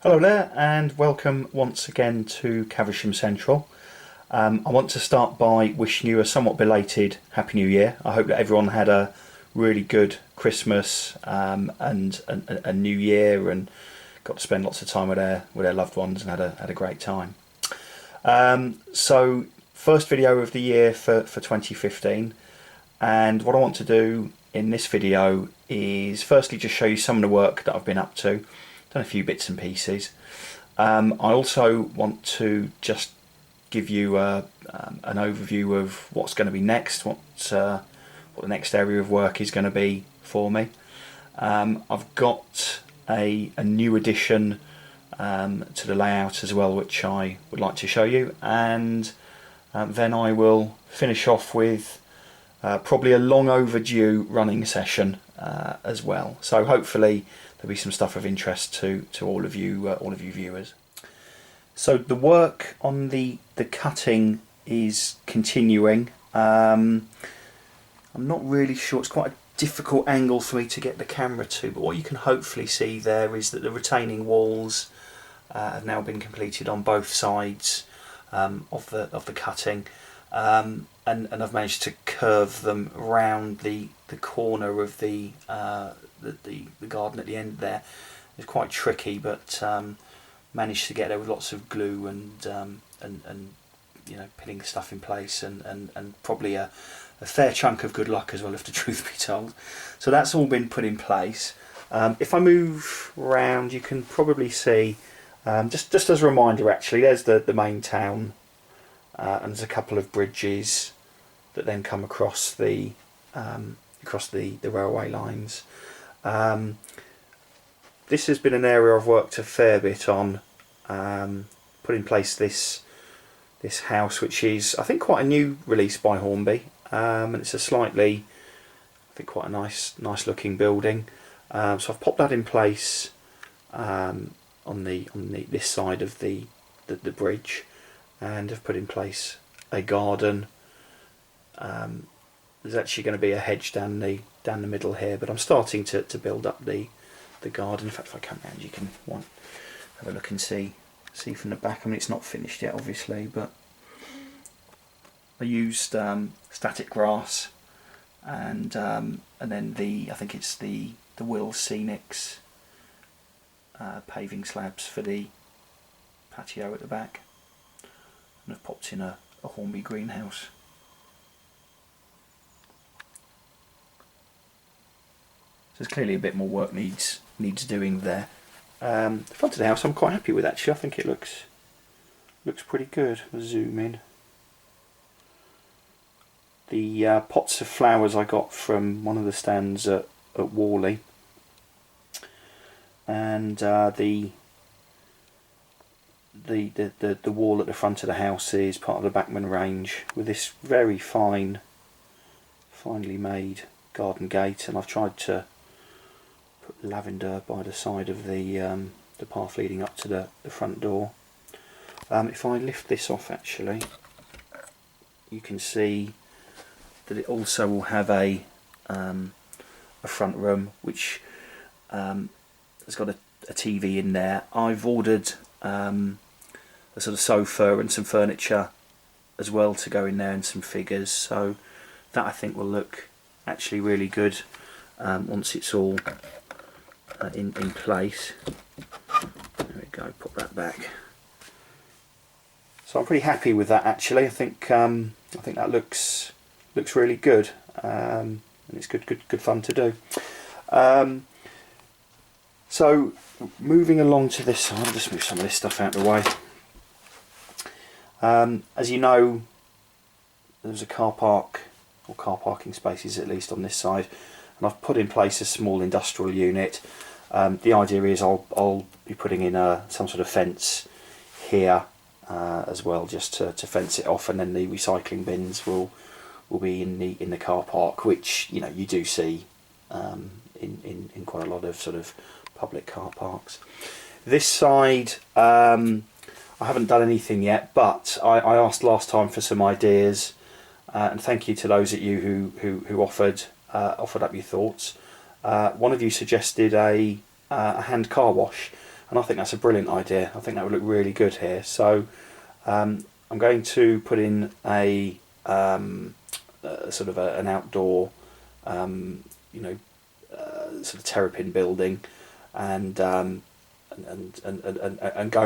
Hello there and welcome once again to Caversham Central. I want to start by wishing you a somewhat belated Happy New Year. I hope that everyone had a really good Christmas and a New Year and got to spend lots of time with their loved ones and had a great time. So first video of the year for 2015, and what I want to do in this video is firstly just show you some of the work that I've been up to. Done a few bits and pieces. I also want to just give you an overview of what's going to be next, what the next area of work is going to be for me. I've got a new addition to the layout as well, which I would like to show you, and then I will finish off with probably a long overdue running session as well. So hopefully there'll be some stuff of interest to all of you viewers. So the work on the cutting is continuing. I'm not really sure, it's quite a difficult angle for me to get the camera to, but what you can hopefully see there is that the retaining walls have now been completed on both sides of the cutting, and I've managed to curve them round the corner of the garden at the end there. It's quite tricky, but managed to get there with lots of glue and you know, pinning stuff in place, and probably a fair chunk of good luck as well, if the truth be told. So that's all been put in place. If I move round, you can probably see, just as a reminder actually, there's the main town, and there's a couple of bridges that then come across the railway lines. This has been an area I've worked a fair bit on, put in place this house, which is I think quite a new release by Hornby, and it's a slightly, I think, quite a nice looking building. So I've popped that in place on this side of the bridge, and have put in place a garden. There's actually going to be a hedge down the middle here, but I'm starting to build up the garden. In fact, if I come round, you can have a look and see from the back. I mean, it's not finished yet, obviously, but I used static grass and then I think it's the Will Scenics paving slabs for the patio at the back, and I've popped in a Hornby greenhouse. So there's clearly a bit more work needs doing there. The front of the house I'm quite happy with actually. I think it looks pretty good. I'll zoom in. The pots of flowers I got from one of the stands at Worley, and the wall at the front of the house is part of the Backman range with this very finely made garden gate, and I've tried to put lavender by the side of the path leading up to the front door. If I lift this off, actually, you can see that it also will have a front room which has got a TV in there. I've ordered a sort of sofa and some furniture as well to go in there, and some figures, so that I think will look actually really good once it's all in place. There we go, put that back. So I'm pretty happy with that actually. I think that looks really good, and it's good fun to do. So moving along to this side, I'll just move some of this stuff out of the way. As you know, there's a car park, or car parking spaces at least, on this side, and I've put in place a small industrial unit. The idea is I'll be putting in some sort of fence here as well, just to fence it off, and then the recycling bins will be in the car park, which you know you do see in quite a lot of sort of public car parks. This side I haven't done anything yet, but I asked last time for some ideas, and thank you to those of you who offered up your thoughts. One of you suggested a hand car wash, and I think that's a brilliant idea. I think that would look really good here. So I'm going to put in a sort of an outdoor, you know, sort of terrapin building, and go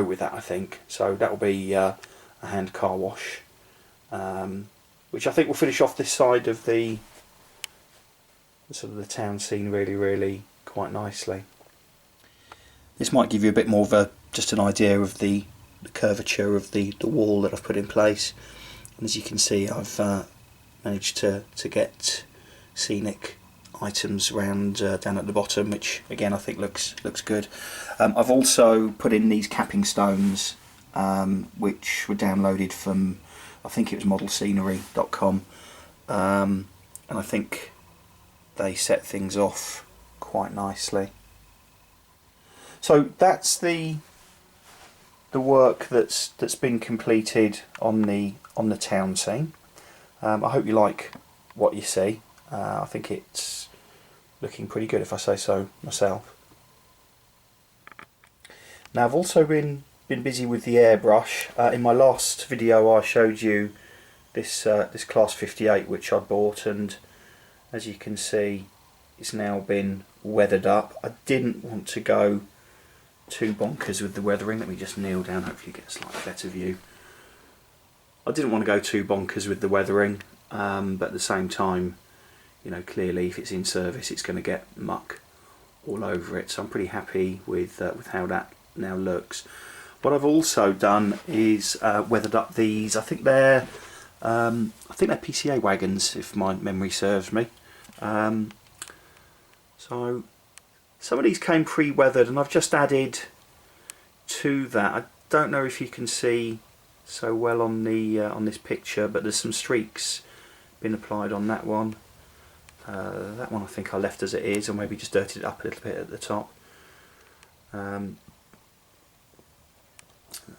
with that, I think. So that will be a hand car wash, which I think will finish off this side of the sort of the town scene really quite nicely. This might give you a bit more of just an idea of the curvature of the wall that I've put in place. And as you can see, I've managed to get scenic items round down at the bottom, which again I think looks good. I've also put in these capping stones, which were downloaded from, I think it was modelscenery.com, and I think they set things off quite nicely. So that's the work that's been completed on the town scene. I hope you like what you see. I think it's looking pretty good, if I say so myself. Now I've also been busy with the airbrush. In my last video I showed you this Class 58 which I bought, and as you can see it's now been weathered up. I didn't want to go too bonkers with the weathering. Let me just kneel down, hopefully get a slightly better view. I didn't want to go too bonkers with the weathering, but at the same time, you know, clearly if it's in service it's going to get muck all over it, so I'm pretty happy with how that now looks. What I've also done is weathered up these. I think they're PCA wagons, if my memory serves me. So some of these came pre-weathered, and I've just added to that. I don't know if you can see so well on the on this picture, but there's some streaks been applied on that one. That one I think I left as it is, or maybe just dirtied it up a little bit at the top.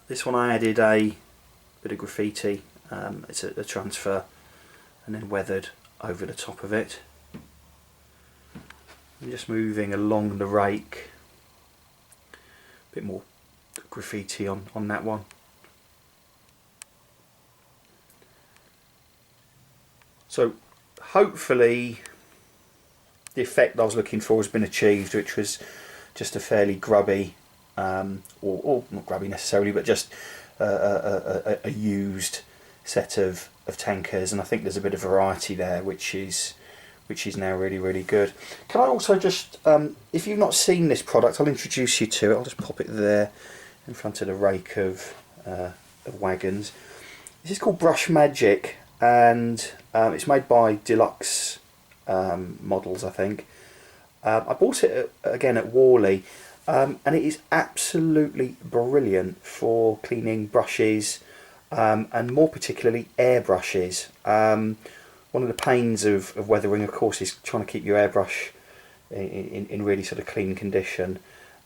This one I added a bit of graffiti. It's a transfer, and then weathered over the top of it. I'm just moving along the rake. A bit more graffiti on that one. So hopefully the effect I was looking for has been achieved, which was just a fairly grubby, or not grubby necessarily, but just a used set of tankers, and I think there's a bit of variety there, which is now really good. Can I also just, if you've not seen this product, I'll introduce you to it. I'll just pop it there in front of the rake of wagons. This is called Brush Magic, and it's made by Deluxe Models, I think. I bought it again at Worley, and it is absolutely brilliant for cleaning brushes, and more particularly airbrushes. One of the pains of weathering, of course, is trying to keep your airbrush in really sort of clean condition,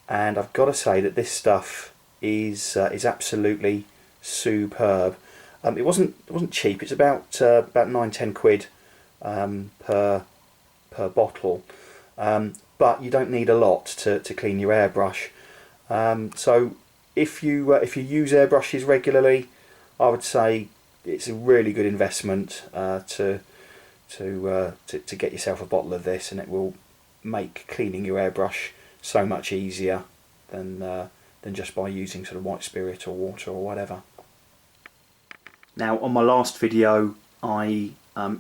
and I've got to say that this stuff is absolutely superb. It wasn't cheap. It's about 9-10 quid per bottle, but you don't need a lot to clean your airbrush. So if you use airbrushes regularly, I would say it's a really good investment to get yourself a bottle of this, and it will make cleaning your airbrush so much easier than just by using sort of white spirit or water or whatever. Now on my last video I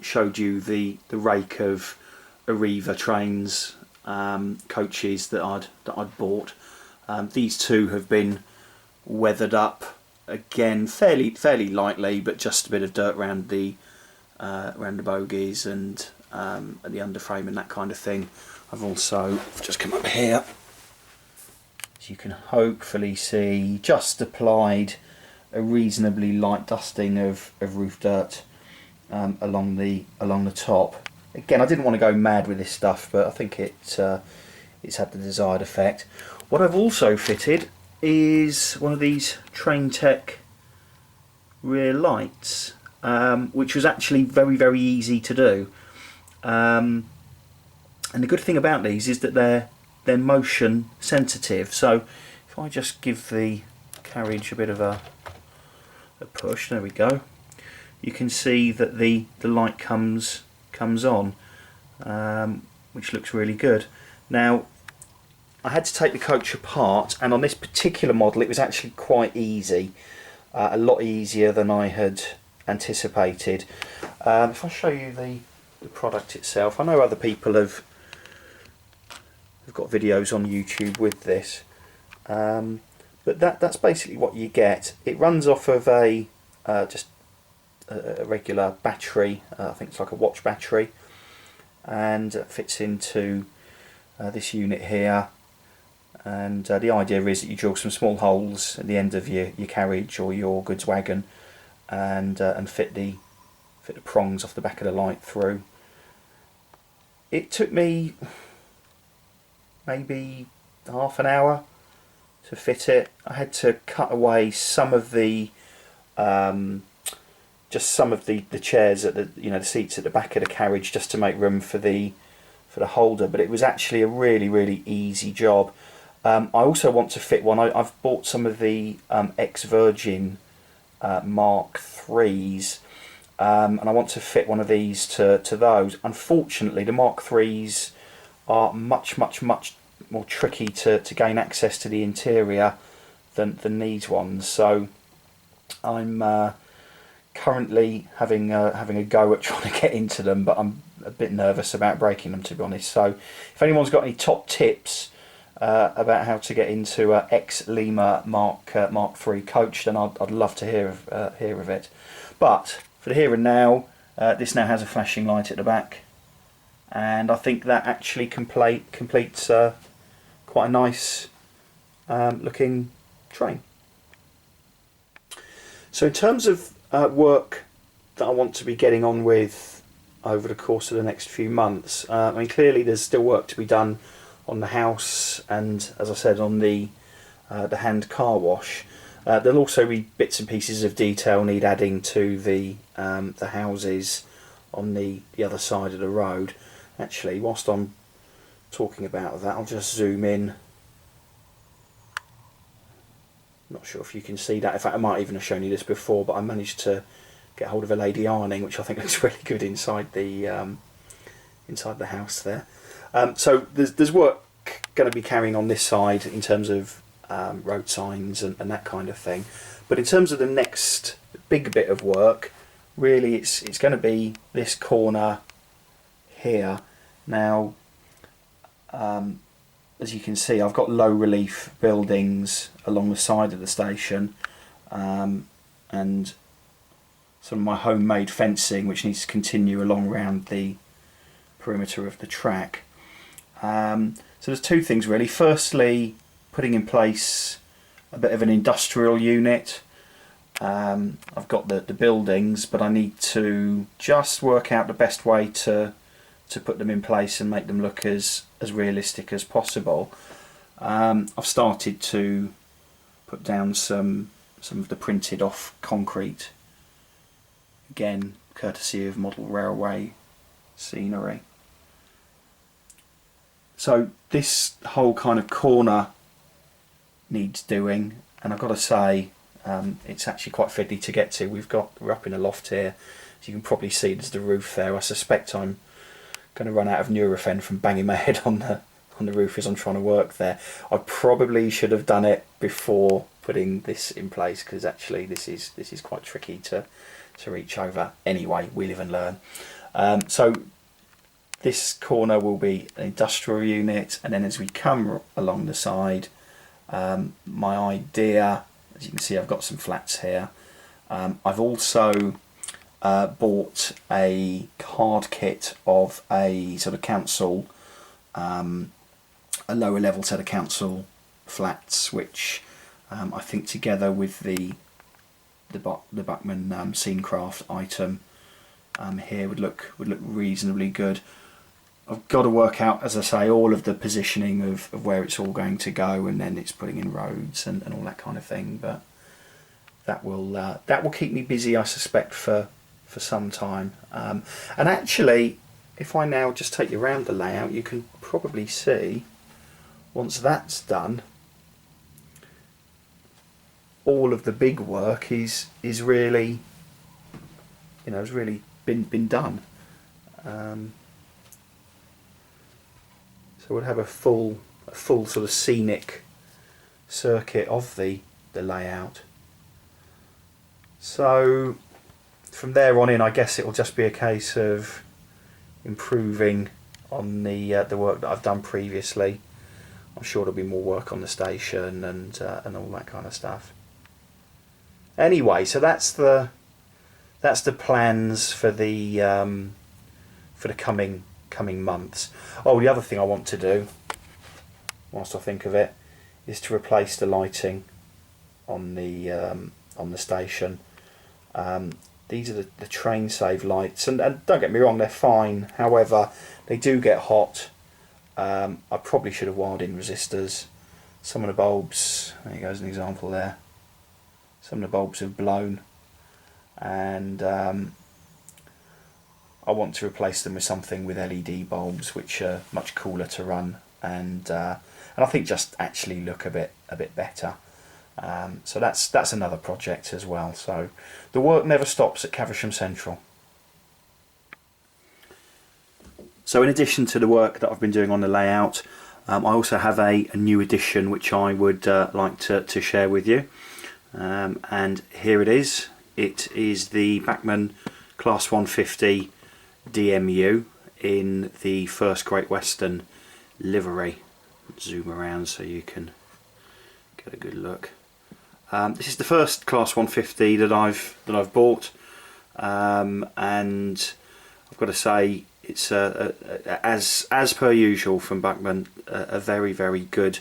showed you the rake of Arriva trains, coaches that I'd bought. These two have been weathered up again fairly lightly, but just a bit of dirt around the bogies and the underframe and that kind of thing. I've also just come up here, as you can hopefully see, just applied a reasonably light dusting of roof dirt along the top. Again, I didn't want to go mad with this stuff, but I think it's had the desired effect. What I've also fitted is one of these Train Tech rear lights, which was actually very easy to do. And the good thing about these is that they're motion sensitive. So if if I just give the carriage a bit of a push, there we go, you can see that the light comes on, which looks really good. Now, I had to take the coach apart, and on this particular model it was actually quite easy, a lot easier than I had anticipated. If I show you the product itself, I know other people have got videos on YouTube with this, but that's basically what you get. It runs off of just a regular battery, I think it's like a watch battery, and fits into this unit here. And the idea is that you drill some small holes at the end of your carriage or your goods wagon, and fit the prongs off the back of the light through. It took me maybe half an hour to fit it. I had to cut away some of the just some of the chairs at the seats at the back of the carriage, just to make room for the holder. But it was actually a really easy job. I also want to fit one. I've bought some of the ex-Virgin Mark IIIs, and I want to fit one of these to those. Unfortunately, the Mark IIIs are much more tricky to gain access to the interior than these ones. So I'm currently having a go at trying to get into them, but I'm a bit nervous about breaking them, to be honest. So if anyone's got any top tips about how to get into ex-Lima Mark III coach, then I'd love to hear of it. But for the here and now, this now has a flashing light at the back, and I think that actually completes quite a nice looking train. So in terms of work that I want to be getting on with over the course of the next few months, I mean, clearly there's still work to be done on the house, and as I said, on the hand car wash. There'll also be bits and pieces of detail need adding to the houses on the other side of the road. Actually, whilst I'm talking about that, I'll just zoom in. Not sure if you can see that. In fact, I might even have shown you this before, but I managed to get hold of a lady ironing, which I think looks really good inside the house there. So there's work going to be carrying on this side in terms of road signs and that kind of thing. But in terms of the next big bit of work, really it's going to be this corner here. Now, as you can see, I've got low relief buildings along the side of the station, and some of my homemade fencing which needs to continue along around the perimeter of the track. So there's two things really. Firstly, putting in place a bit of an industrial unit. I've got the buildings, but I need to just work out the best way to put them in place and make them look as realistic as possible. I've started to put down some of the printed off concrete, again courtesy of model railway scenery. So this whole kind of corner needs doing, and I've got to say it's actually quite fiddly to get to. We're up in a loft here, as you can probably see. There's the roof there. I suspect I'm going to run out of Nurofen from banging my head on the roof as I'm trying to work there. I probably should have done it before putting this in place, because actually this is quite tricky to reach over. Anyway, we live and learn. So this corner will be an industrial unit, and then as we come along the side, my idea, as you can see, I've got some flats here. I've also bought a card kit of a sort of council, a lower level set of council flats, which I think together with the Buckman Scenecraft item here would look reasonably good. I've got to work out, as I say, all of the positioning of where it's all going to go, and then it's putting in roads and all that kind of thing. But that will keep me busy, I suspect, for some time. And actually, if I now just take you around the layout, you can probably see, once that's done, all of the big work is really, has really been done. So we'll have a full sort of scenic circuit of the layout. So from there on in, I guess it will just be a case of improving on the work that I've done previously. I'm sure there'll be more work on the station and all that kind of stuff. Anyway, so that's the plans for the coming months. Oh, the other thing I want to do, whilst I think of it, is to replace the lighting on the station. These are the train save lights, and don't get me wrong, they're fine. However, they do get hot. I probably should have wired in resistors. Some of the bulbs, there goes an example there. Some of the bulbs have blown, and I want to replace them with something with LED bulbs, which are much cooler to run, and I think just actually look a bit better. So that's another project as well. So the work never stops at Caversham Central. So in addition to the work that I've been doing on the layout, I also have a new addition which I would like to share with you. And here it is. It is the Bachmann Class 150 DMU in the First Great Western livery. Zoom around so you can get a good look. This is the first Class 150 that I've bought, and I've got to say it's as per usual from Bachmann, a very good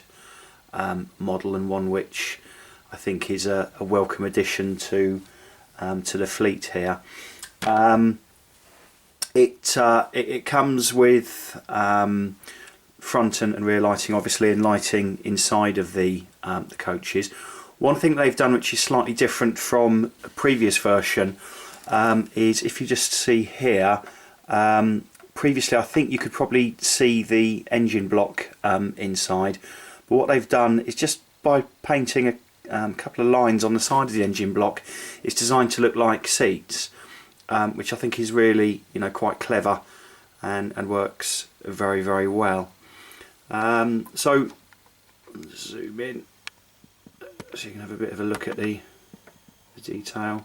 model, and one which I think is a welcome addition to the fleet here. It comes with front and rear lighting, obviously, and lighting inside of the coaches. One thing they've done which is slightly different from a previous version is, if you just see here, previously I think you could probably see the engine block inside, but what they've done is, just by painting a couple of lines on the side of the engine block, it's designed to look like seats, which I think is really quite clever and works very well. So zoom in so you can have a bit of a look at the detail.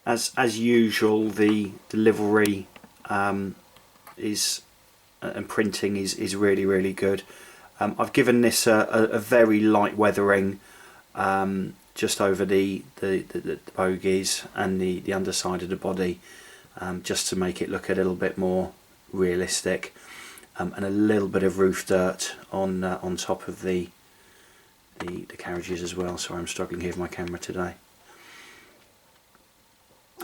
As usual, the livery is and printing is really good. I've given this a very light weathering just over the bogies and the underside of the body, just to make it look a little bit more realistic, and a little bit of roof dirt on top of the carriages as well. Sorry, I'm struggling here with my camera today.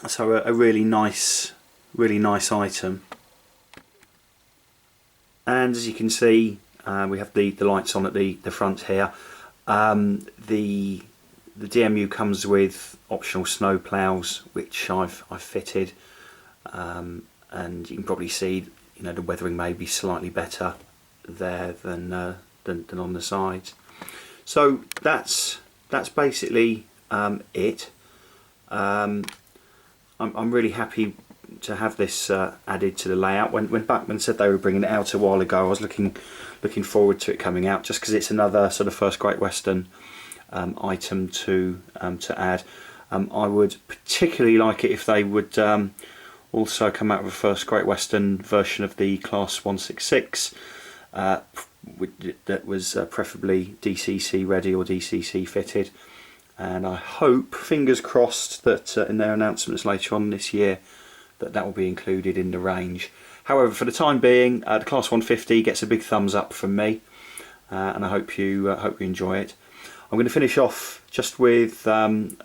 So a really nice item. And as you can see, we have the lights on at the front here. The DMU comes with optional snow plows, which I've fitted, and you can probably see the weathering may be slightly better there than on the sides. So that's basically it. I'm really happy to have this added to the layout. When Bachmann said they were bringing it out a while ago, I was looking forward to it coming out, just because it's another sort of First Great Western item to add. I would particularly like it if they would also come out with a First Great Western version of the Class 166 that was preferably DCC ready or DCC fitted. And I hope, fingers crossed, that in their announcements later on this year that will be included in the range. However, for the time being, the Class 150 gets a big thumbs up from me, and I hope you enjoy it. I'm going to finish off just with a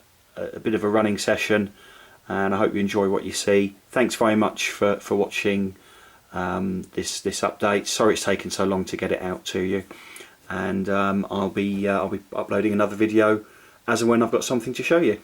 bit of a running session, and I hope you enjoy what you see. Thanks very much for watching this update. Sorry it's taken so long to get it out to you, and I'll be uploading another video as and when I've got something to show you.